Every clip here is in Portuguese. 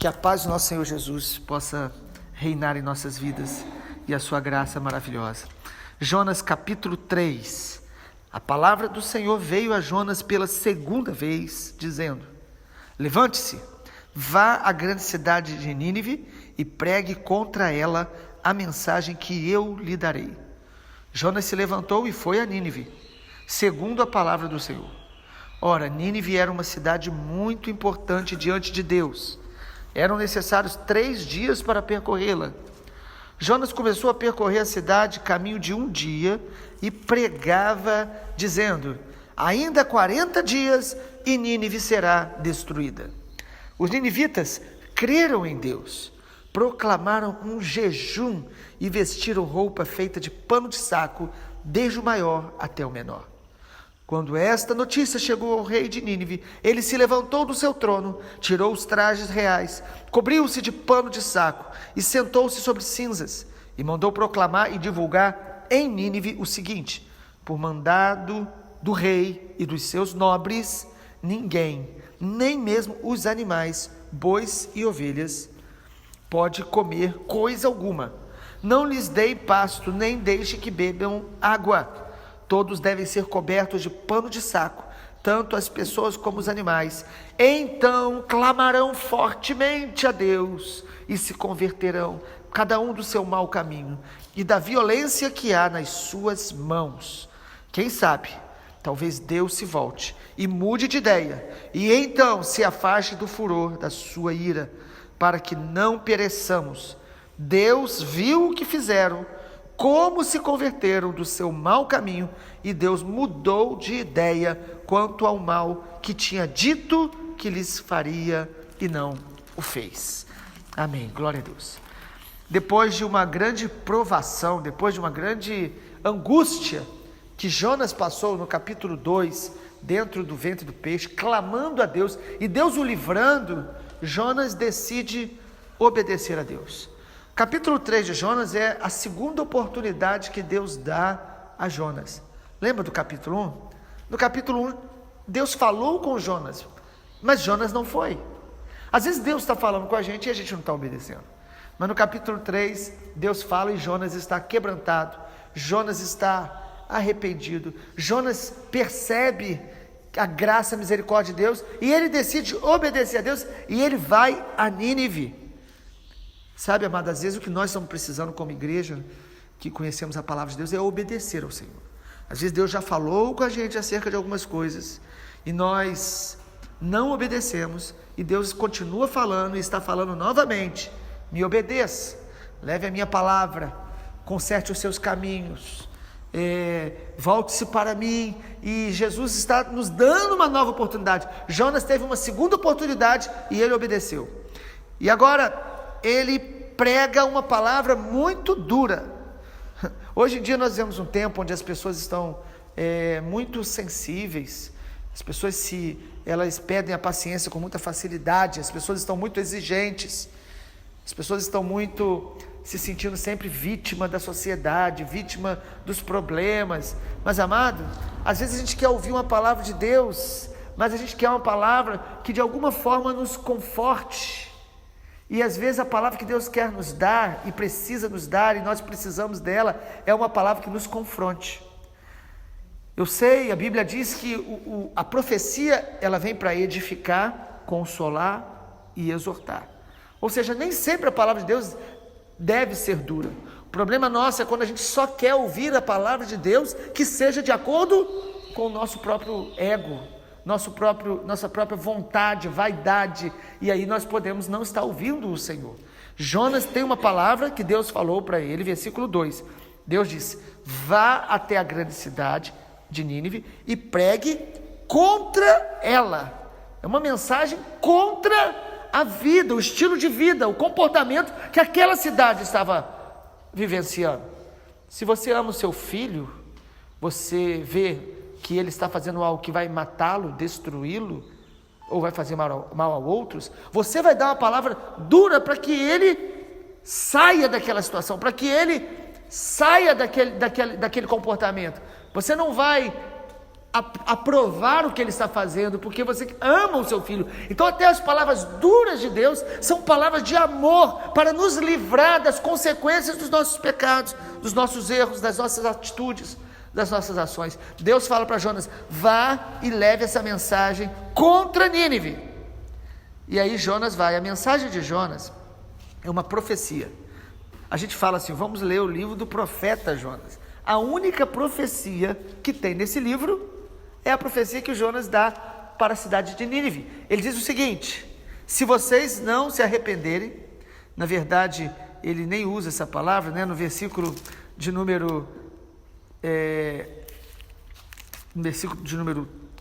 Que a paz do nosso Senhor Jesus possa reinar em nossas vidas e a sua graça maravilhosa. Jonas capítulo 3. A palavra do Senhor veio a Jonas pela segunda vez, dizendo: levante-se, vá à grande cidade de Nínive e pregue contra ela a mensagem que eu lhe darei. Jonas se levantou e foi a Nínive, segundo a palavra do Senhor. Ora, Nínive era uma cidade muito importante diante de Deus. Eram necessários 3 dias para percorrê-la. Jonas começou a percorrer a cidade caminho de 1 dia e pregava, dizendo: ainda 40 dias e Nínive será destruída. Os ninivitas creram em Deus, proclamaram um jejum e vestiram roupa feita de pano de saco, desde o maior até o menor. Quando esta notícia chegou ao rei de Nínive, ele se levantou do seu trono, tirou os trajes reais, cobriu-se de pano de saco e sentou-se sobre cinzas, e mandou proclamar e divulgar em Nínive o seguinte: por mandado do rei e dos seus nobres, ninguém, nem mesmo os animais, bois e ovelhas, pode comer coisa alguma. Não lhes dei pasto, nem deixe que bebam água. Todos devem ser cobertos de pano de saco, tanto as pessoas como os animais. Então clamarão fortemente a Deus e se converterão, cada um do seu mau caminho e da violência que há nas suas mãos. Quem sabe, talvez Deus se volte e mude de ideia, e então se afaste do furor da sua ira, para que não pereçamos. Deus viu o que fizeram, como se converteram do seu mau caminho, e Deus mudou de ideia quanto ao mal que tinha dito que lhes faria e não o fez. Amém, glória a Deus. Depois de uma grande provação, depois de uma grande angústia que Jonas passou no capítulo 2, dentro do ventre do peixe, clamando a Deus e Deus o livrando, Jonas decide obedecer a Deus. Capítulo 3 de Jonas é a segunda oportunidade que Deus dá a Jonas. Lembra do capítulo 1? No capítulo 1, Deus falou com Jonas, mas Jonas não foi. Às vezes Deus está falando com a gente e a gente não está obedecendo. Mas no capítulo 3, Deus fala e Jonas está quebrantado, Jonas está arrependido, Jonas percebe a graça e a misericórdia de Deus e ele decide obedecer a Deus e ele vai a Nínive. Sabe, amado, às vezes o que nós estamos precisando como igreja, que conhecemos a palavra de Deus, é obedecer ao Senhor. Às vezes Deus já falou com a gente acerca de algumas coisas, e nós não obedecemos, e Deus continua falando, e está falando novamente: me obedeça, leve a minha palavra, conserte os seus caminhos, volte-se para mim, e Jesus está nos dando uma nova oportunidade. Jonas teve uma segunda oportunidade, e ele obedeceu. E agora ele prega uma palavra muito dura. Hoje em dia nós vivemos um tempo onde as pessoas estão muito sensíveis, as pessoas elas perdem a paciência com muita facilidade, as pessoas estão muito exigentes, as pessoas estão muito se sentindo sempre vítima da sociedade, vítima dos problemas. Mas, amado, às vezes a gente quer ouvir uma palavra de Deus, mas a gente quer uma palavra que de alguma forma nos conforte. E às vezes a palavra que Deus quer nos dar e precisa nos dar, e nós precisamos dela, é uma palavra que nos confronte. Eu sei, a Bíblia diz que a profecia, ela vem para edificar, consolar e exortar. Ou seja, nem sempre a palavra de Deus deve ser dura. O problema nosso é quando a gente só quer ouvir a palavra de Deus que seja de acordo com o nosso próprio ego, nossa própria vontade, vaidade, e aí nós podemos não estar ouvindo o Senhor. Jonas tem uma palavra que Deus falou para ele, versículo 2, Deus disse: vá até a grande cidade de Nínive e pregue contra ela. É uma mensagem contra a vida, o estilo de vida, o comportamento que aquela cidade estava vivenciando. Se você ama o seu filho, você vê que ele está fazendo algo que vai matá-lo, destruí-lo, ou vai fazer mal a outros, você vai dar uma palavra dura para que ele saia daquela situação, para que ele saia daquele comportamento. Você não vai aprovar o que ele está fazendo, porque você ama o seu filho. Então até as palavras duras de Deus são palavras de amor, para nos livrar das consequências dos nossos pecados, dos nossos erros, das nossas atitudes, das nossas ações. Deus fala para Jonas: vá e leve essa mensagem contra Nínive. E aí Jonas vai. A mensagem de Jonas é uma profecia. A gente fala assim: vamos ler o livro do profeta Jonas. A única profecia que tem nesse livro é a profecia que o Jonas dá para a cidade de Nínive. Ele diz o seguinte: se vocês não se arrependerem, na verdade ele nem usa essa palavra, né? No versículo de número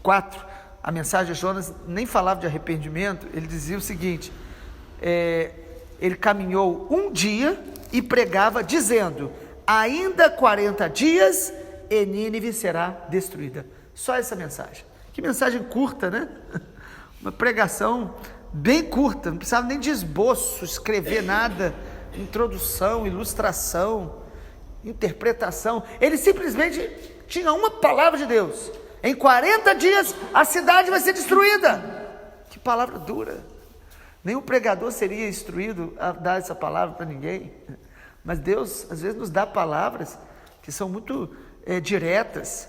4, a mensagem de Jonas nem falava de arrependimento. Ele dizia o seguinte: ele caminhou um dia e pregava dizendo: ainda 40 dias e Nínive será destruída. Só essa mensagem. Que mensagem curta, né? Uma pregação bem curta, não precisava nem de esboço, escrever nada, introdução, ilustração, interpretação. Ele simplesmente tinha uma palavra de Deus: em 40 dias a cidade vai ser destruída. Que palavra dura. Nenhum pregador seria instruído a dar essa palavra para ninguém. Mas Deus às vezes nos dá palavras que são muito diretas.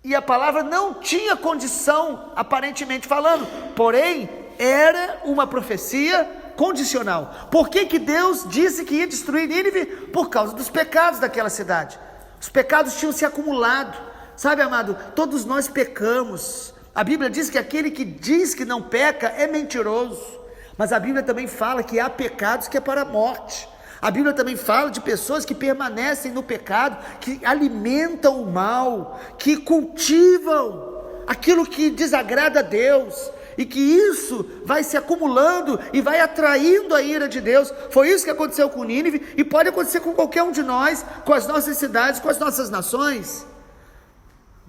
E a palavra não tinha condição, aparentemente falando, porém era uma profecia condicional. Por que Deus disse que ia destruir Nínive? Por causa dos pecados daquela cidade. Os pecados tinham se acumulado. Sabe, amado, todos nós pecamos. A Bíblia diz que aquele que diz que não peca é mentiroso. Mas a Bíblia também fala que há pecados que é para a morte. A Bíblia também fala de pessoas que permanecem no pecado, que alimentam o mal, que cultivam aquilo que desagrada a Deus, e que isso vai se acumulando e vai atraindo a ira de Deus. Foi isso que aconteceu com Nínive, e pode acontecer com qualquer um de nós, com as nossas cidades, com as nossas nações.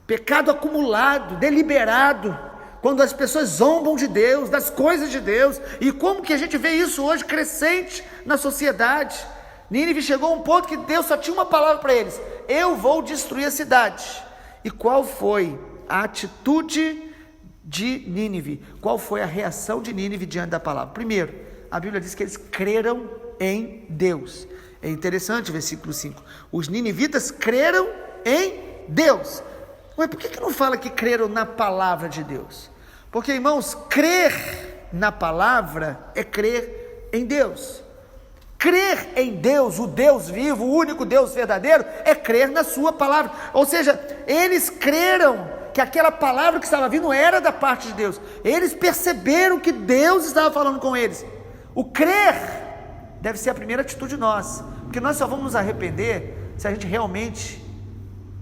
Pecado acumulado, deliberado, quando as pessoas zombam de Deus, das coisas de Deus. E como que a gente vê isso hoje crescente na sociedade? Nínive chegou a um ponto que Deus só tinha uma palavra para eles: eu vou destruir a cidade. E qual foi a atitude de Nínive? Qual foi a reação de Nínive diante da palavra? Primeiro, a Bíblia diz que eles creram em Deus. É interessante o versículo 5. Os ninivitas creram em Deus. Mas por que não fala que creram na palavra de Deus? Porque, irmãos, crer na palavra é crer em Deus. Crer em Deus, o Deus vivo, o único Deus verdadeiro, é crer na sua palavra. Ou seja, eles creram que aquela palavra que estava vindo era da parte de Deus. Eles perceberam que Deus estava falando com eles. O crer deve ser a primeira atitude de nós, porque nós só vamos nos arrepender se a gente realmente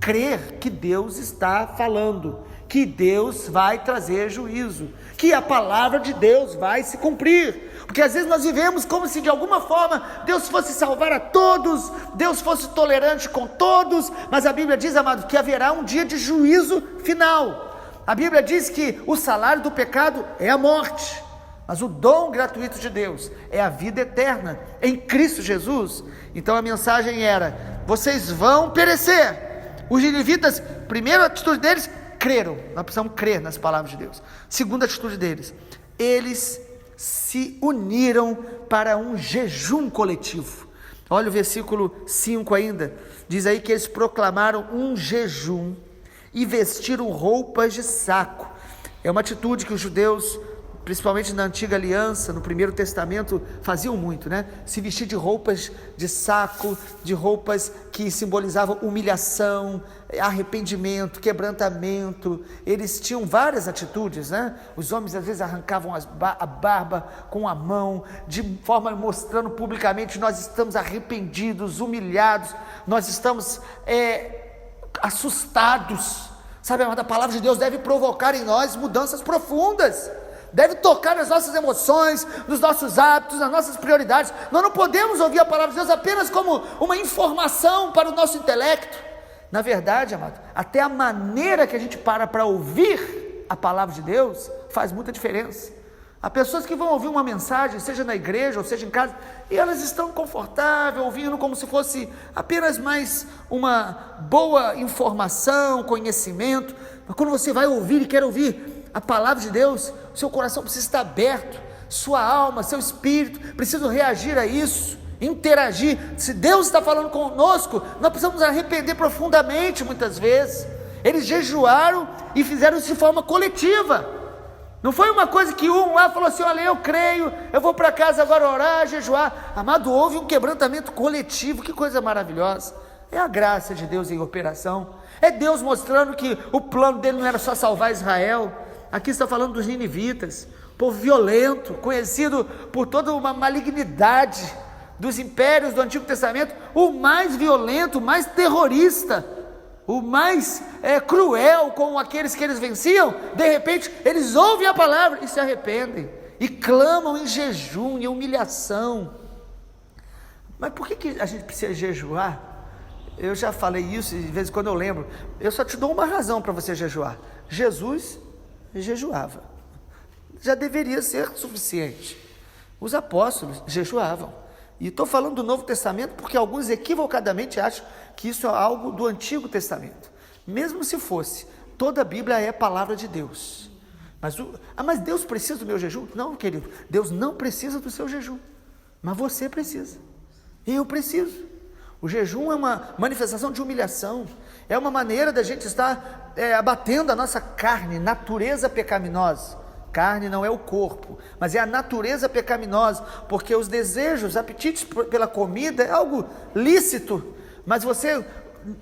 crer que Deus está falando, que Deus vai trazer juízo, que a palavra de Deus vai se cumprir. Porque às vezes nós vivemos como se de alguma forma Deus fosse salvar a todos, Deus fosse tolerante com todos, mas a Bíblia diz, amado, que haverá um dia de juízo final. A Bíblia diz que o salário do pecado é a morte, mas o dom gratuito de Deus é a vida eterna em Cristo Jesus. Então a mensagem era: vocês vão perecer. Os ninivitas, primeira atitude deles, creram. Nós precisamos crer nas palavras de Deus. Segunda atitude deles, eles se uniram para um jejum coletivo. Olha o versículo 5 ainda, diz aí que eles proclamaram um jejum e vestiram roupas de saco. É uma atitude que os judeus, principalmente na antiga aliança, no primeiro testamento, faziam muito, né? Se vestir de roupas de saco, de roupas que simbolizavam humilhação, arrependimento, quebrantamento. Eles tinham várias atitudes, né? Os homens às vezes arrancavam a barba com a mão, de forma mostrando publicamente: nós estamos arrependidos, humilhados, nós estamos assustados. Sabe, a palavra de Deus deve provocar em nós mudanças profundas. Deve tocar nas nossas emoções, nos nossos hábitos, nas nossas prioridades. Nós não podemos ouvir a palavra de Deus apenas como uma informação para o nosso intelecto. Na verdade, amado, até a maneira que a gente para ouvir a palavra de Deus faz muita diferença. Há pessoas que vão ouvir uma mensagem, seja na igreja ou seja em casa, e elas estão confortáveis, ouvindo como se fosse apenas mais uma boa informação, conhecimento. Mas quando você vai ouvir e quer ouvir a palavra de Deus, seu coração precisa estar aberto, sua alma, seu espírito precisam reagir a isso, interagir. Se Deus está falando conosco, nós precisamos arrepender profundamente muitas vezes. Eles jejuaram e fizeram isso de forma coletiva. Não foi uma coisa que um lá falou assim: olha, eu creio, eu vou para casa agora orar, jejuar. Amado, houve um quebrantamento coletivo. Que coisa maravilhosa. É a graça de Deus em operação. É Deus mostrando que o plano dele não era só salvar Israel. Aqui está falando dos ninivitas, povo violento, conhecido por toda uma malignidade dos impérios do Antigo Testamento, o mais violento, o mais terrorista, o mais cruel com aqueles que eles venciam. De repente eles ouvem a palavra e se arrependem, e clamam em jejum, em humilhação. Mas por que a gente precisa jejuar? Eu já falei isso, e de vez em quando eu lembro. Eu só te dou uma razão para você jejuar. Jesus jejuava, já deveria ser suficiente. Os apóstolos jejuavam. E estou falando do Novo Testamento porque alguns equivocadamente acham que isso é algo do Antigo Testamento. Mesmo se fosse, toda a Bíblia é palavra de Deus. Mas Deus precisa do meu jejum? Não, querido, Deus não precisa do seu jejum, mas você precisa, eu preciso. O jejum é uma manifestação de humilhação, é uma maneira da gente estar abatendo a nossa carne, natureza pecaminosa. Carne não é o corpo, mas é a natureza pecaminosa, porque os desejos, apetites pela comida é algo lícito, mas você,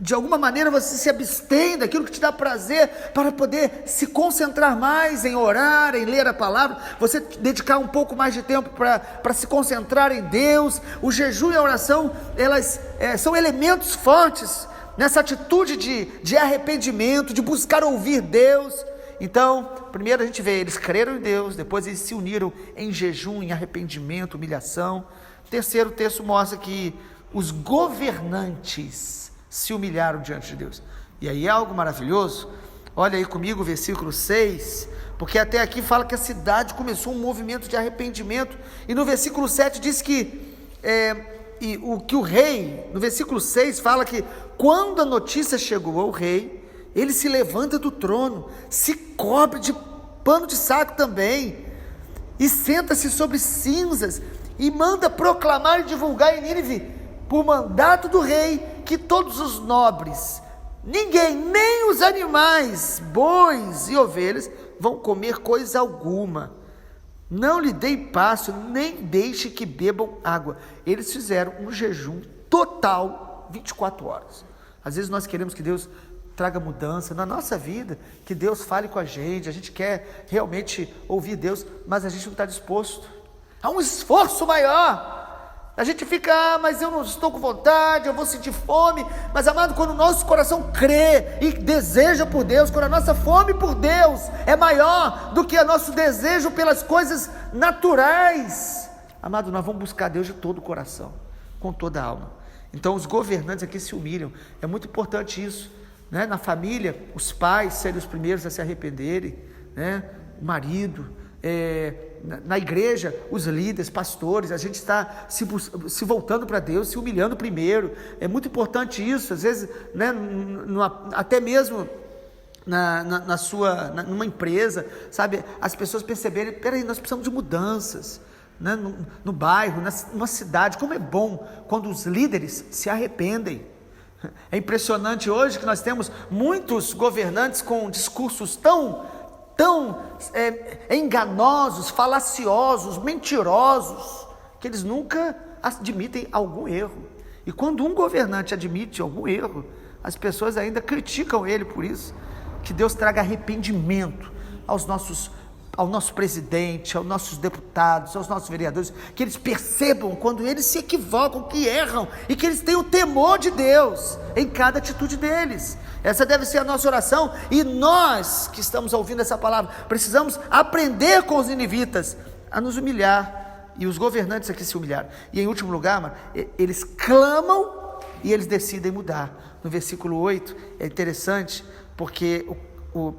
de alguma maneira, você se abstém daquilo que te dá prazer, para poder se concentrar mais em orar, em ler a palavra, você dedicar um pouco mais de tempo para se concentrar em Deus. O jejum e a oração, elas são elementos fortes nessa atitude de arrependimento, de buscar ouvir Deus. Então, primeiro a gente vê, eles creram em Deus, depois eles se uniram em jejum, em arrependimento, humilhação. Terceiro, o texto mostra que os governantes se humilharam diante de Deus. E aí é algo maravilhoso. Olha aí comigo o versículo 6, porque até aqui fala que a cidade começou um movimento de arrependimento, e no versículo 7 diz que o rei, no versículo 6 fala que quando a notícia chegou ao rei, ele se levanta do trono, se cobre de pano de saco também, e senta-se sobre cinzas, e manda proclamar e divulgar em Nínive, por mandato do rei, que todos os nobres, ninguém, nem os animais, bois e ovelhas, vão comer coisa alguma. Não lhe dê pasto, nem deixe que bebam água. Eles fizeram um jejum total, 24 horas. Às vezes nós queremos que Deus traga mudança na nossa vida, que Deus fale com a gente quer realmente ouvir Deus, mas a gente não está disposto. Há um esforço maior. A gente fica, mas eu não estou com vontade, eu vou sentir fome. Mas amado, quando o nosso coração crê e deseja por Deus, quando a nossa fome por Deus é maior do que o nosso desejo pelas coisas naturais, amado, nós vamos buscar Deus de todo o coração, com toda a alma. Então os governantes aqui se humilham. É muito importante isso, né? Na família, os pais serem os primeiros a se arrependerem, né? O marido, na igreja, os líderes, pastores, a gente está se voltando para Deus, se humilhando primeiro. É muito importante isso. Às vezes, né, até mesmo numa empresa, sabe, as pessoas perceberem, peraí, nós precisamos de mudanças, né, no bairro, numa cidade. Como é bom quando os líderes se arrependem. É impressionante hoje que nós temos muitos governantes com discursos tão enganosos, falaciosos, mentirosos, que eles nunca admitem algum erro. E quando um governante admite algum erro, as pessoas ainda criticam ele por isso. Que Deus traga arrependimento ao nosso presidente, aos nossos deputados, aos nossos vereadores, que eles percebam quando eles se equivocam, que erram, e que eles tenham o temor de Deus em cada atitude deles. Essa deve ser a nossa oração, e nós que estamos ouvindo essa palavra, precisamos aprender com os ninivitas a nos humilhar, e os governantes aqui se humilharam. E em último lugar, eles clamam e eles decidem mudar. No versículo 8, é interessante, porque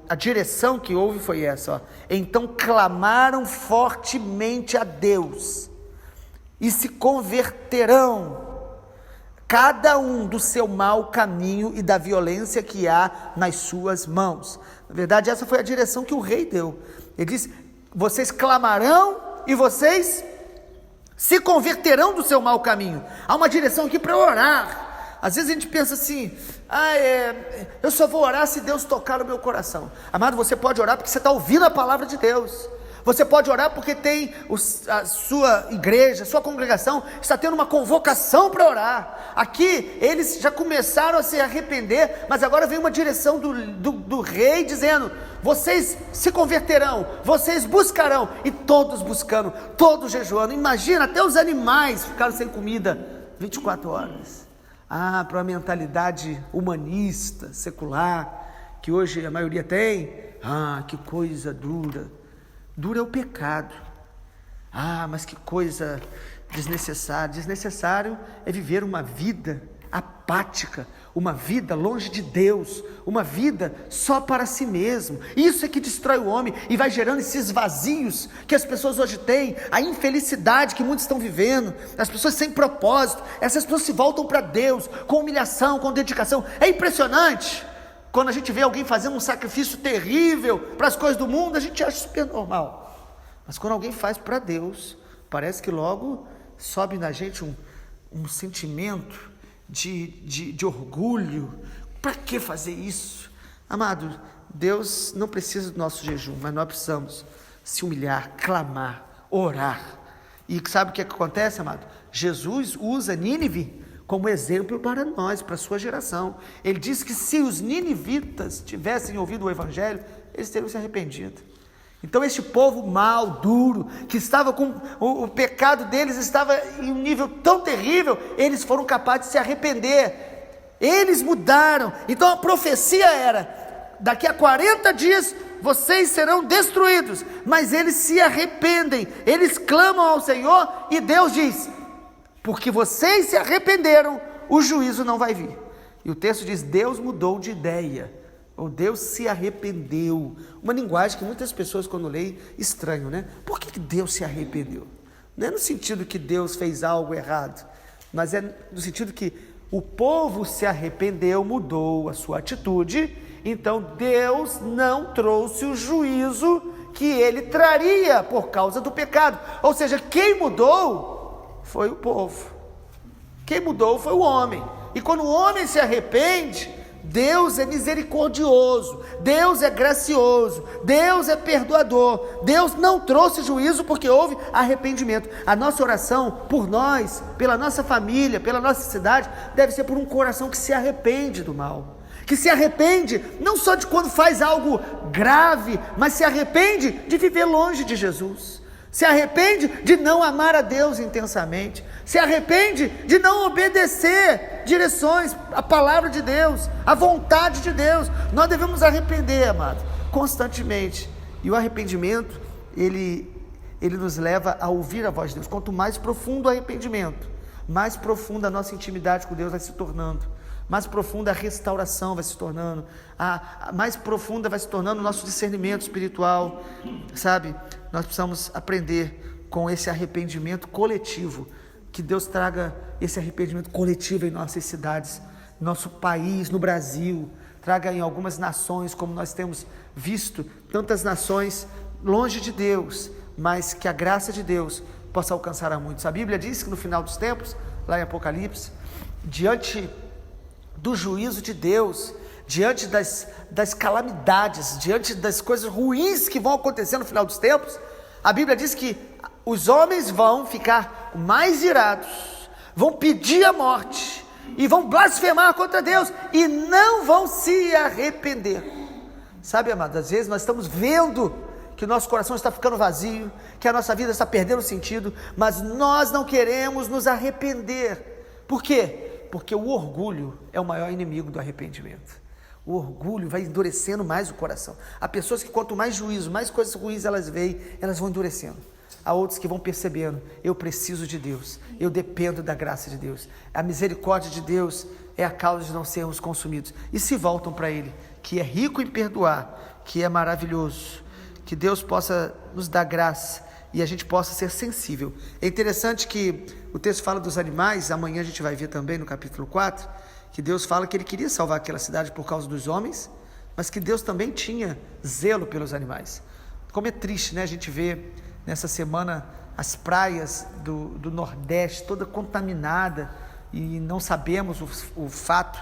a direção que houve foi essa, ó. Então clamaram fortemente a Deus, e se converterão. cada um do seu mau caminho e da violência que há nas suas mãos. Na verdade, essa foi a direção que o rei deu. Ele disse: vocês clamarão e vocês se converterão do seu mau caminho. Há uma direção aqui para orar. Às vezes a gente pensa assim: eu só vou orar se Deus tocar no meu coração. Amado, você pode orar porque você está ouvindo a palavra de Deus. Você pode orar porque tem a sua igreja, a sua congregação está tendo uma convocação para orar. Aqui eles já começaram a se arrepender, mas agora vem uma direção do rei dizendo: vocês se converterão, vocês buscarão. E todos buscando, todos jejuando. Imagina, até os animais ficaram sem comida 24 horas. Para uma mentalidade humanista, secular, que hoje a maioria tem. Que coisa dura. Duro é o pecado. Mas que coisa desnecessária. Desnecessário é viver uma vida apática, uma vida longe de Deus, uma vida só para si mesmo. Isso é que destrói o homem e vai gerando esses vazios que as pessoas hoje têm, a infelicidade que muitos estão vivendo, as pessoas sem propósito. Essas pessoas se voltam para Deus com humilhação, com dedicação. É impressionante. Quando a gente vê alguém fazendo um sacrifício terrível para as coisas do mundo, a gente acha super normal. Mas quando alguém faz para Deus, parece que logo sobe na gente um sentimento de orgulho. Para que fazer isso? Amado, Deus não precisa do nosso jejum, mas nós precisamos se humilhar, clamar, orar. E sabe o que acontece, amado? Jesus usa Nínive como exemplo para nós, para a sua geração. Ele diz que se os ninivitas tivessem ouvido o evangelho, eles teriam se arrependido. Então este povo mau, duro, que estava com o pecado deles estava em um nível tão terrível, eles foram capazes de se arrepender. Eles mudaram. Então a profecia era: daqui a 40 dias vocês serão destruídos. Mas eles se arrependem, eles clamam ao Senhor e Deus diz: porque vocês se arrependeram, o juízo não vai vir. E o texto diz: Deus mudou de ideia, ou Deus se arrependeu. Uma linguagem que muitas pessoas, quando leem, estranham, né? Por que Deus se arrependeu? Não é no sentido que Deus fez algo errado, mas é no sentido que o povo se arrependeu, mudou a sua atitude. Então Deus não trouxe o juízo que ele traria por causa do pecado. Ou seja, quem mudou foi o povo. Quem mudou foi o homem. E quando o homem se arrepende, Deus é misericordioso, Deus é gracioso, Deus é perdoador. Deus não trouxe juízo porque houve arrependimento. A nossa oração por nós, pela nossa família, pela nossa cidade, deve ser por um coração que se arrepende do mal, que se arrepende não só de quando faz algo grave, mas se arrepende de viver longe de Jesus. Se arrepende de não amar a Deus intensamente, se arrepende de não obedecer direções, a palavra de Deus, a vontade de Deus. Nós devemos arrepender, amado, constantemente. E o arrependimento, ele nos leva a ouvir a voz de Deus. Quanto mais profundo o arrependimento, mais profunda a nossa intimidade com Deus vai se tornando, mais profunda a restauração vai se tornando, mais profunda vai se tornando o nosso discernimento espiritual, sabe? Nós precisamos aprender com esse arrependimento coletivo, que Deus traga esse arrependimento coletivo em nossas cidades, no nosso país, no Brasil, traga em algumas nações, como nós temos visto, tantas nações longe de Deus, mas que a graça de Deus possa alcançar a muitos. A Bíblia diz que no final dos tempos, lá em Apocalipse, diante do juízo de Deus, diante das calamidades, diante das coisas ruins que vão acontecer no final dos tempos, a Bíblia diz que os homens vão ficar mais irados, vão pedir a morte, e vão blasfemar contra Deus, e não vão se arrepender. Sabe, amado, às vezes nós estamos vendo que o nosso coração está ficando vazio, que a nossa vida está perdendo sentido, mas nós não queremos nos arrepender. Por quê? Porque o orgulho é o maior inimigo do arrependimento. O orgulho vai endurecendo mais o coração. Há pessoas que quanto mais juízo, mais coisas ruins elas veem, elas vão endurecendo. Há outros que vão percebendo: eu preciso de Deus, eu dependo da graça de Deus, a misericórdia de Deus é a causa de não sermos consumidos, e se voltam para Ele, que é rico em perdoar, que é maravilhoso. Que Deus possa nos dar graça e a gente possa ser sensível. É interessante que o texto fala dos animais, amanhã a gente vai ver também no capítulo 4, que Deus fala que Ele queria salvar aquela cidade por causa dos homens, mas que Deus também tinha zelo pelos animais. Como é triste, né? A gente vê nessa semana as praias do Nordeste toda contaminada e não sabemos o fato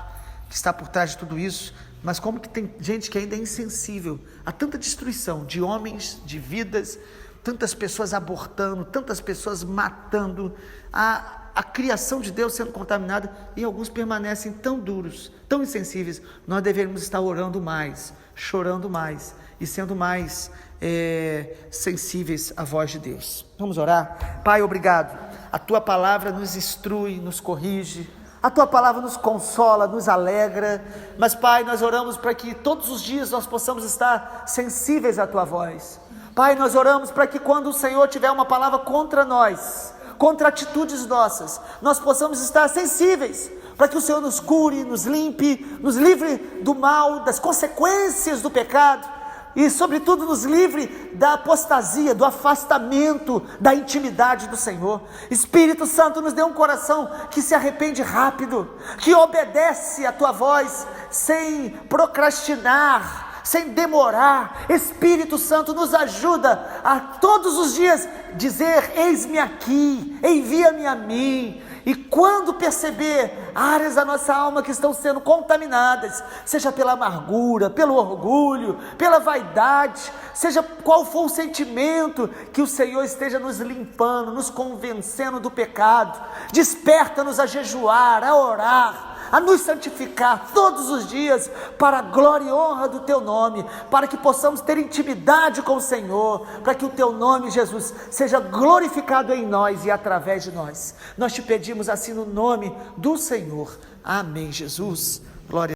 que está por trás de tudo isso, mas como que tem gente que ainda é insensível a tanta destruição de homens, de vidas, tantas pessoas abortando, tantas pessoas matando, a criação de Deus sendo contaminada, e alguns permanecem tão duros, tão insensíveis. Nós devemos estar orando mais, chorando mais e sendo mais sensíveis à voz de Deus. Vamos orar? Pai, obrigado. A Tua palavra nos instrui, nos corrige, a Tua palavra nos consola, nos alegra, mas Pai, nós oramos para que todos os dias nós possamos estar sensíveis à Tua voz. Pai, nós oramos para que quando o Senhor tiver uma palavra contra nós, contra atitudes nossas, nós possamos estar sensíveis, para que o Senhor nos cure, nos limpe, nos livre do mal, das consequências do pecado, e sobretudo nos livre da apostasia, do afastamento, da intimidade do Senhor. Espírito Santo, nos dê um coração que se arrepende rápido, que obedece a Tua voz, sem procrastinar, sem demorar. Espírito Santo, nos ajuda a todos os dias dizer: eis-me aqui, envia-me a mim. E quando perceber áreas da nossa alma que estão sendo contaminadas, seja pela amargura, pelo orgulho, pela vaidade, seja qual for o sentimento, que o Senhor esteja nos limpando, nos convencendo do pecado. Desperta-nos a jejuar, a orar, a nos santificar todos os dias, para a glória e honra do Teu nome, para que possamos ter intimidade com o Senhor, para que o Teu nome, Jesus, seja glorificado em nós e através de nós. Nós Te pedimos assim no nome do Senhor. Amém, Jesus. Glória